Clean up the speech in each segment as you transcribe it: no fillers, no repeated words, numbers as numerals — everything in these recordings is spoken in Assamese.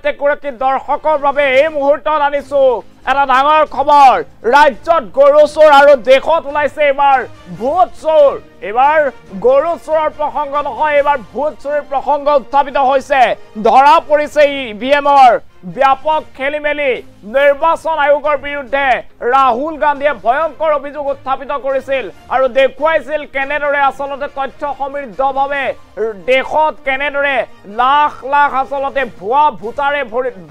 তেগৰাকী দৰ্শকৰ বাবে এই মুহূৰ্তত আনিছো এটা ডাঙৰ খবৰ ৰাজ্যত গৰু চোৰ আৰু দেশত ওলাইছে এবাৰ ভূত চোৰ এবাৰ গৰু চোৰৰ প্ৰসংগ নহয় এবাৰ ভূত চোৰৰ প্ৰসংগ উত্থাপিত হৈছে ধৰা পৰিছে ইভিএমৰ ব্যাপক খেলিমেলি নিৰ্বাচন আয়োগৰ বিৰুদ্ধে ৰাহুল গান্ধীয়ে ভয়ংকৰ অভিযোগ উত্থাপিত কৰিছিল আৰু দেখুৱাইছিল কেনেদৰে আচলতে তথ্য সমৃদ্ধভাৱে দেশত কেনেদৰে লাখ লাখ আচলতে ভুৱা ভোটাৰে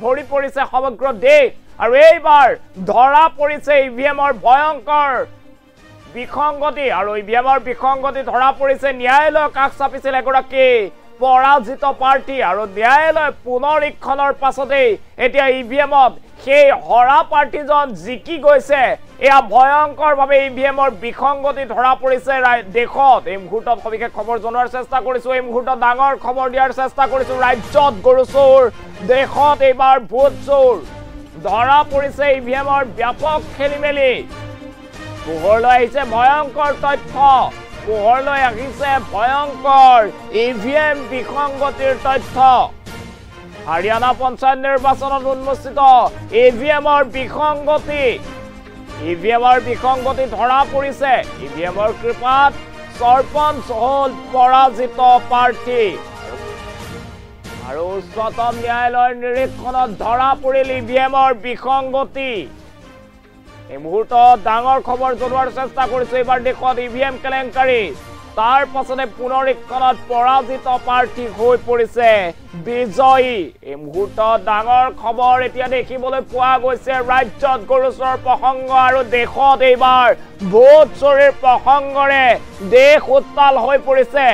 ভৰি পৰিছে সমগ্ৰ দেশ আৰু এইবাৰ ধৰা পৰিছে ইভিএমৰ ভয়ংকৰ বিসংগতি আৰু ইভিএমৰ বিসংগতি ধৰা পৰিছে ন্যায়ালয়ৰ কাষ চাপিছিল এগৰাকী পৰাজিত পাৰ্টি আৰু ন্যায়ালয় পুনৰীক্ষণৰ পাছতেই এতিয়া ইভিএমত সেই হৰা পাৰ্টিজন জিকি গৈছে এয়া ভয়ংকৰভাৱে ইভিএমৰ বিসংগতি ধৰা পৰিছে দেশত এই মুহূৰ্তত সবিশেষ খবৰ জনোৱাৰ চেষ্টা কৰিছো এই মুহূৰ্তত ডাঙৰ খবৰ দিয়াৰ চেষ্টা কৰিছো ৰাজ্যত গৰু চোৰ দেশত এইবাৰ ভূত চোৰ ধৰা পৰিছে ইভিএমৰ ব্যাপক খেলিমেলি পোহৰলৈ আহিছে ভয়ংকৰ তথ্য পোহৰলৈ আহিছে ভয়ংকৰ ইভিএম বিসংগতিৰ তথ্য হাৰিয়ানা পঞ্চায়ত নিৰ্বাচনত উন্মোচিত ইভিএমৰ বিসংগতি ধৰা পৰিছে ইভিএমৰ কৃপাত সৰপঞ্চ হল পৰাজিত প্ৰাৰ্থী আৰু উচ্চতম ন্যায়ালয়ৰ নিৰীক্ষণত ধৰা পৰিল ইভিএমৰ বিসংগতি এই মুহূৰ্তত ডাঙৰ খবৰ জনোৱাৰ চেষ্টা কৰিছো এইবাৰ দেশত ইভিএম কেলেংকাৰী তাৰ পাছতে পুনৰীক্ষণত পৰাজিত প্ৰাৰ্থী হৈ পৰিছে বিজয়ী এই মুহূৰ্তত ডাঙৰ খবৰ এতিয়া দেখিবলৈ পোৱা গৈছে ৰাজ্যত গৰু চোৰৰ প্ৰসংগ আৰু দেশত এইবাৰ ভোট চোৰৰ প্ৰসংগৰে দেশ উত্তাল হৈ পৰিছে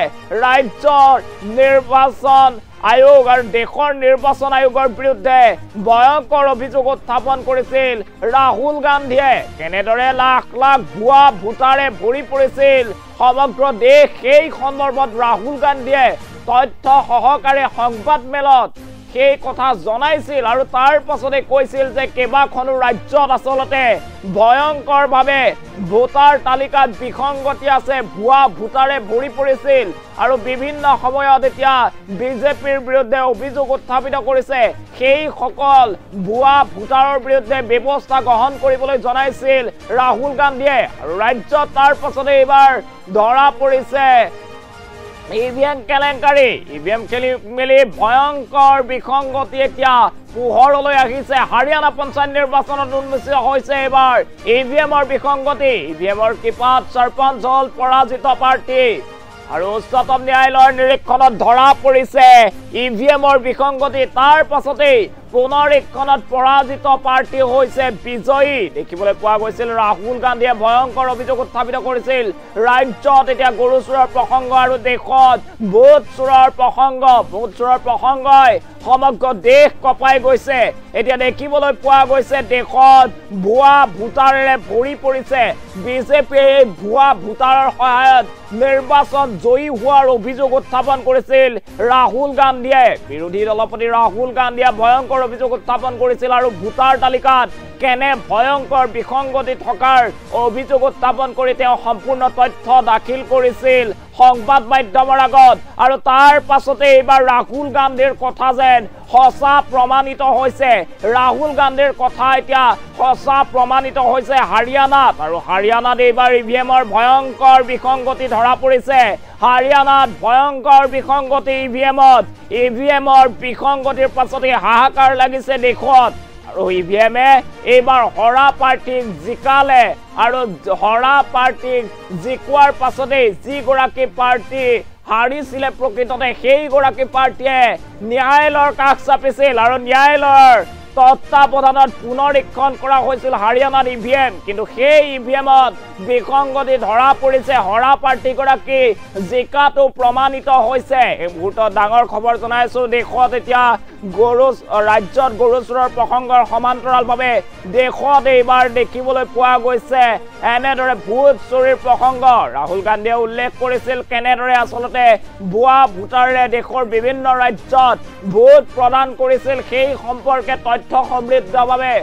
ৰাজ্যৰ নিৰ্বাচন আয়োগ আৰু দেশৰ নিৰ্বাচন আয়োগৰ বিৰুদ্ধে ভয়ংকৰ অভিযোগ উত্থাপন কৰিছিল ৰাহুল গান্ধীয়ে কেনেদৰে লাখ লাখ ভুৱা ভোটাৰে ভৰি পৰিছিল সমগ্ৰ দেশ সেই সন্দৰ্ভত ৰাহুল গান্ধীয়ে তথ্য সহকাৰে সংবাদ মেলত সেই কথা জনাইছিল আৰু তাৰ পাছতে কৈছিল যে কেবাখনো ৰাজ্যত আচলতে ভয়ংকৰভাৱে ভোটাৰ তালিকাত বিসংগতি আছে ভুৱা ভোটাৰে ভৰি পৰিছিল আৰু বিভিন্ন সময়ত এতিয়া বিজেপিৰ বিৰুদ্ধে অভিযোগ উত্থাপিত কৰিছে সেই সকল ভুৱা ভোটাৰৰ বিৰুদ্ধে ব্যৱস্থা গ্ৰহণ কৰিবলৈ জনাইছিল ৰাহুল গান্ধীয়ে আৰু ৰাজ্যত তাৰ পাছতে এইবাৰ ধৰা পৰিছে ইভিএম কেলেংকাৰী ইভিএম খেলিমেলি ভয়ংকৰ বিসংগতি এতিয়া পোহৰলৈ আহিছে হাৰিয়ানা পঞ্চায়ত নিৰ্বাচনত উন্মোচিত হৈছে এইবাৰ ইভিএমৰ বিসংগতি ইভিএমৰ কৃপাত সৰপঞ্চ হল পৰাজিত প্ৰাৰ্থী আৰু উচ্চতম ন্যায়ালয়ৰ নিৰীক্ষণত ধৰা পৰিছে ইভিএমৰ বিসংগতি তাৰ পাছতেই পুনৰীক্ষণত পৰাজিত প্ৰাৰ্থী হৈছে বিজয়ী দেখিবলৈ পোৱা গৈছিল ৰাহুল গান্ধীয়ে ভয়ংকৰ অভিযোগ উত্থাপিত কৰিছিল ৰাজ্যত এতিয়া গৰু চোৰৰ প্ৰসংগ আৰু দেশত ভোট চোৰৰ প্ৰসংগই সমগ্ৰ দেশ কঁপাই গৈছে এতিয়া দেখিবলৈ পোৱা গৈছে দেশত ভুৱা ভোটাৰেৰে ভৰি পৰিছে বিজেপিয়ে ভুৱা ভোটাৰৰ সহায়ত নিৰ্বাচন জয়ী হোৱাৰ অভিযোগ উত্থাপন কৰিছিল ৰাহুল গান্ধীয়ে বিৰোধী দলপতি ৰাহুল গান্ধীয়ে ভয়ংকৰ অভিযোগ উত্থাপন কৰিছিল আৰু ভোটাৰ তালিকাত কেনে ভয়ংকৰ বিসংগতি থকাৰ অভিযোগ উত্থাপন কৰি তেওঁ সম্পূৰ্ণ তথ্য দাখিল কৰিছিল সংবাদ মাধ্যমৰ আগত আৰু তাৰ পাছতে এইবাৰ ৰাহুল গান্ধীৰ কথা যেন সঁচা প্ৰমাণিত হৈছে ৰাহুল গান্ধীৰ কথা এতিয়া সঁচা প্ৰমাণিত হৈছে হাৰিয়ানাত আৰু হাৰিয়ানাত এইবাৰ ইভিএমৰ ভয়ংকৰ বিসংগতি ধৰা পৰিছে হাৰিয়ানাত ভয়ংকৰ বিসংগতি ইভিএমৰ বিসংগতিৰ পাছতে হাহাকাৰ লাগিছে দেশত আৰু ইভিএমে এইবাৰ হৰা পাৰ্টিক জিকালে আৰু হৰা পাৰ্টিক জিকোৱাৰ পাছতে যিগৰাকী পাৰ্টি হাৰিছিলে প্ৰকৃততে সেইগৰাকী পাৰ্টিয়ে ন্যায়ালয়ৰ কাষ চাপিছিল আৰু ন্যায়ালয়ৰ তত্ত্বাৱধানত পুনৰীক্ষণ কৰা হৈছিল হাৰিয়ানাত ইভিএম কিন্তু সেই ইভিএমত বিসংগতি ধৰা পৰিছে হৰা পাৰ্টিগৰাকী জিকাটো প্ৰমাণিত হৈছে এই মুহূৰ্তত ডাঙৰ খবৰ জনাইছো দেশত এতিয়া ৰাজ্যত গৰু চোৰৰ প্ৰসংগৰ সমান্তৰালভাৱে দেশত এইবাৰ দেখিবলৈ পোৱা গৈছে এনেদৰে ভোট চোৰৰ প্ৰসংগ ৰাহুল গান্ধীয়ে উল্লেখ কৰিছিল কেনেদৰে আচলতে ভুৱা ভোটাৰে দেশৰ বিভিন্ন ৰাজ্যত ভোট প্ৰদান কৰিছিল সেই সম্পৰ্কে তথ্য সমৃদ্ধভাৱে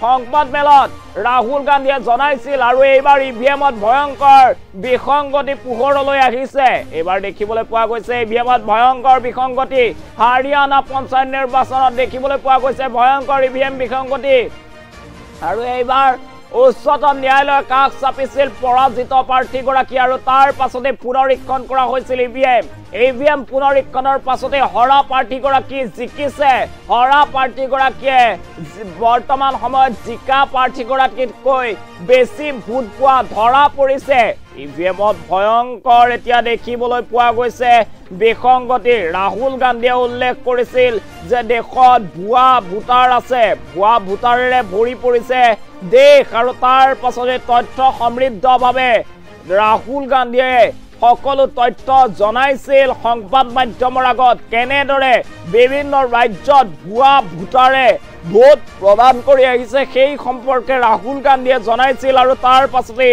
সংবাদ মেলত ৰাহুল গান্ধীয়ে জনাইছিল আৰু এইবাৰ ইভিএমত ভয়ংকৰ বিসংগতি পোহৰলৈ আহিছে এইবাৰ দেখিবলৈ পোৱা গৈছে ইভিএমত ভয়ংকৰ বিসংগতি হাৰিয়ানা পঞ্চায়ত নিৰ্বাচনত দেখিবলৈ পোৱা গৈছে ভয়ংকৰ ইভিএম বিসংগতি আৰু এইবাৰ উচ্চতম ন্যায়ালয়ৰ কাষ চাপিছিল পৰাজিত প্ৰাৰ্থীগৰাকী আৰু তাৰ পাছতে পুনৰীক্ষণ কৰা হৈছিল ইভিএম পুনৰীক্ষণৰ পাছতে হৰা প্ৰাৰ্থীগৰাকী জিকিছে হৰা প্ৰাৰ্থীগৰাকীয়ে বৰ্তমান সময়ত জিকা প্ৰাৰ্থীগৰাকীতকৈ বেছি ভোট পোৱা ধৰা পৰিছে ইভিএমত ভয়ংকৰ এতিয়া দেখিবলৈ পোৱা গৈছে বিসংগতি ৰাহুল গান্ধীয়ে উল্লেখ কৰিছিল যে দেশত ভুৱা ভোটাৰ আছে ভুৱা ভোটাৰেৰে ভৰি পৰিছে দেশ আৰু তাৰ পাছতে তথ্য সমৃদ্ধভাৱে ৰাহুল গান্ধীয়ে সকলো তথ্য জনাইছিল সংবাদ মাধ্যমৰ আগত কেনেদৰে বিভিন্ন ৰাজ্যত ভুৱা ভোটাৰে ভোট প্ৰদান কৰি আহিছে সেই সম্পৰ্কে ৰাহুল গান্ধীয়ে জনাইছিল আৰু তাৰ পাছতে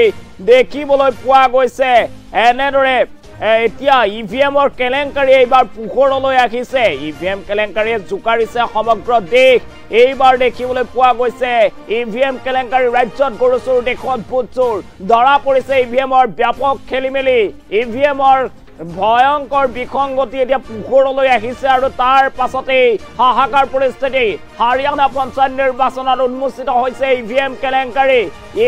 দেখিবলৈ পোৱা গৈছে এনেদৰে এতিয়া ইভিএমৰ কেলেংকাৰী এইবাৰ পোহৰলৈ আহিছে ইভিএম কেলেংকাৰীয়ে জোকাৰিছে সমগ্ৰ দেশ এইবাৰ দেখিবলৈ পোৱা গৈছে ইভিএম কেলেংকাৰী ৰাজ্যত গৰুচুৰ দেশত ভোটচুৰ ধৰা পৰিছে ইভিএমৰ ব্যাপক খেলিমেলি ইভিএমৰ ভয়ংকৰ বিসংগতি এতিয়া পোহৰলৈ আহিছে আৰু তাৰ পাছতে হাহাকাৰ পৰিস্থিতি হাৰিয়ানা পঞ্চায়ত নিৰ্বাচনত উন্মোচিত হৈছে ইভিএম কেলেংকাৰী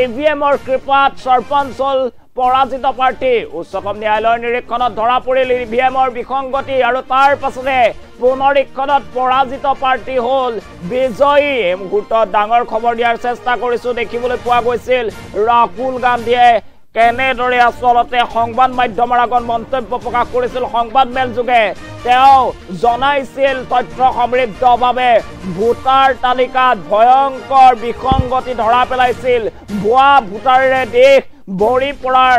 ইভিএমৰ কৃপাত সৰপঞ্চ হল পৰাজিত প্ৰাৰ্থী উচ্চতম ন্যায়ালয়ৰ নিৰীক্ষণত ধৰা পৰিল ইভিএমৰ বিসংগতি আৰু তাৰ পাছতে পুনৰীক্ষণত পৰাজিত প্ৰাৰ্থী হল বিজয়ী এই মুহূৰ্তত ডাঙৰ খবৰ দিয়াৰ চেষ্টা কৰিছো দেখিবলৈ পোৱা গৈছিল ৰাহুল গান্ধীয়ে কেনেদৰে আচলতে সংবাদ মাধ্যমৰ আগত মন্তব্য প্ৰকাশ কৰিছিল সংবাদ মেল যোগে তেওঁ জনাইছিল তথ্য সমৃদ্ধভাৱে ভোটাৰ তালিকাত ভয়ংকৰ বিসংগতি ধৰা পেলাইছিল ভুৱা ভোটাৰেৰে দেশ ভৰি পৰাৰ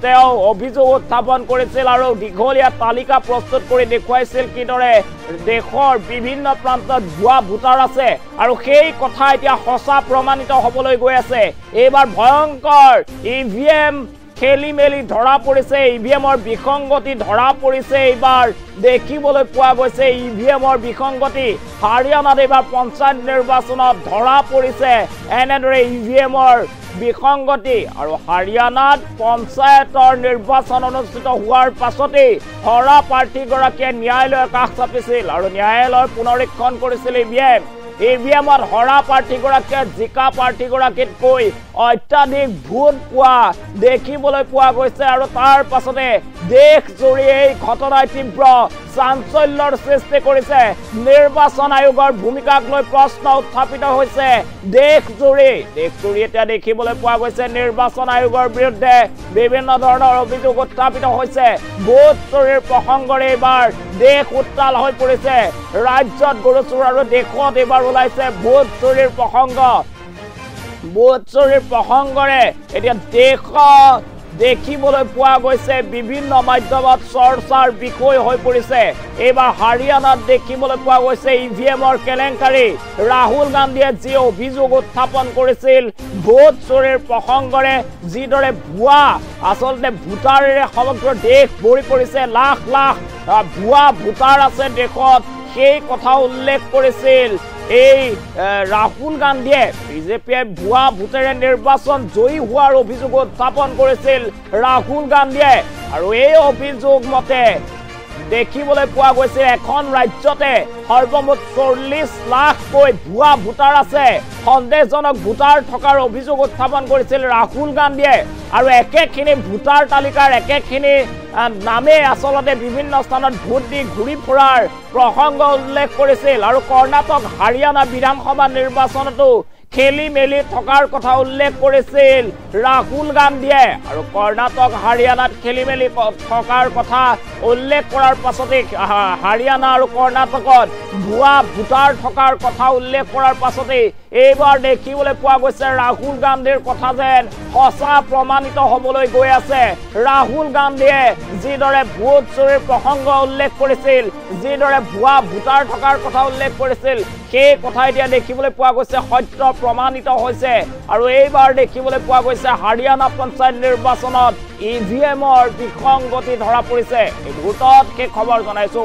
তেওঁ অভিযোগ উত্থাপন কৰিছিল আৰু দীঘলীয়া তালিকা প্ৰস্তুত কৰি দেখুৱাইছিল কিদৰে দেশৰ বিভিন্ন প্ৰান্তত ভুৱা ভোটাৰ আছে আৰু সেই কথা এতিয়া সঁচা প্ৰমাণিত হ'বলৈ গৈ আছে এইবাৰ ভয়ংকৰ ইভিএম খেলি মেলি ধৰা পৰিছে ইভিএমৰ বিসংগতি ধৰা পৰিছে এইবাৰ দেখিবলৈ পোৱা গৈছে ইভিএমৰ বিসংগতি হাৰিয়ানাত এইবাৰ পঞ্চায়ত নিৰ্বাচনত ধৰা পৰিছে এনেদৰে ইভিএমৰ বিসংগতি আৰু হাৰিয়ানাত পঞ্চায়তৰ নিৰ্বাচন অনুষ্ঠিত হোৱাৰ পাছতে হৰা প্ৰাৰ্থীগৰাকীয়ে ন্যায়ালয়ৰ কাষ চাপিছিল আৰু ন্যায়ালয়ৰ পুনৰীক্ষণ কৰিছিল ইভিএমত হৰা প্ৰাৰ্থীগৰাকীয়ে জিকা প্ৰাৰ্থীগৰাকীতকৈ অত্যাধিক ভোট পোৱা দেখিবলৈ পোৱা গৈছে আৰু তাৰ পাছতে দেশজুৰি এই ঘটনাই তীব্ৰ চাঞ্চল্যৰ সৃষ্টি কৰিছে নিৰ্বাচন আয়োগৰ ভূমিকাক লৈ প্ৰশ্ন উত্থাপিত হৈছে দেশজুৰি এতিয়া দেখিবলৈ পোৱা গৈছে নিৰ্বাচন আয়োগৰ বিৰুদ্ধে বিভিন্ন ধৰণৰ অভিযোগ উত্থাপিত হৈছে ভোট চুৰিৰ প্ৰসংগৰে এইবাৰ দেশ উত্তাল হৈ পৰিছে ৰাজ্যত গৰুচুৰ আৰু দেশত এইবাৰ ওলাইছে ভোট চুৰিৰ প্ৰসংগ ভোট চুৰিৰ প্ৰসংগৰে এতিয়া দেশত দেখিবলৈ পোৱা গৈছে বিভিন্ন মাধ্যমত চৰ্চাৰ বিষয় হৈ পৰিছে এইবাৰ হাৰিয়ানাত দেখিবলৈ পোৱা গৈছে ইভিএমৰ কেলেংকাৰী ৰাহুল গান্ধীয়ে যি অভিযোগ উত্থাপন কৰিছিল ভোট চুৰিৰ প্ৰসংগৰে যিদৰে ভুৱা আচলতে ভোটাৰেৰে সমগ্ৰ দেশ ভৰি পৰিছে লাখ লাখ ভুৱা ভোটাৰ আছে দেশত সেই কথা উল্লেখ কৰিছিল এই ৰাহুল গান্ধীয়ে বিজেপিয়ে ভুৱা ভোটেৰে নিৰ্বাচন জয়ী হোৱাৰ অভিযোগ উত্থাপন কৰিছিল ৰাহুল গান্ধীয়ে আৰু এই অভিযোগ মতে দেখিবলৈ পোৱা গৈছে এখন ৰাজ্যতে সৰ্বমুঠ 40 লাখকৈ ভুৱা ভোটাৰ আছে সন্দেহজনক ভোটাৰ থকাৰ অভিযোগ উত্থাপন কৰিছিল ৰাহুল গান্ধীয়ে আৰু একেখিনি ভোটাৰ তালিকাৰ একেখিনি নামে আচলতে বিভিন্ন স্থানত ভোট দি ঘূৰি ফুৰাৰ প্ৰসংগ উল্লেখ কৰিছিল আৰু কৰ্ণাটক হাৰিয়ানা বিধানসভা নিৰ্বাচনতো খেলি মেলি থকাৰ কথা উল্লেখ কৰিছিল ৰাহুল গান্ধীয়ে আৰু কৰ্ণাটক হাৰিয়ানাত খেলি মেলি থকাৰ কথা উল্লেখ কৰাৰ পাছতে হাৰিয়ানা আৰু কৰ্ণাটকত ভুৱা ভোটাৰ থকাৰ কথা উল্লেখ কৰাৰ পাছতে এইবাৰ দেখিবলৈ পোৱা গৈছে ৰাহুল গান্ধীৰ কথা যেন সঁচা প্ৰমাণিত হ'বলৈ গৈ আছে ৰাহুল গান্ধীয়ে যিদৰে ভোট চুৰিৰ প্ৰসংগ উল্লেখ কৰিছিল যিদৰে ভুৱা ভোটাৰ থকাৰ কথা উল্লেখ কৰিছিল সেই কথা এতিয়া দেখিবলৈ পোৱা গৈছে সত্য প্ৰমাণিত হৈছে আৰু এইবাৰ দেখিবলৈ পোৱা গৈছে হাৰিয়ানা পঞ্চায়ত নিৰ্বাচনত ইভিএমৰ বিসংগতি ধৰা পৰিছে এই মুহূৰ্তত সেই খবৰ জনাইছো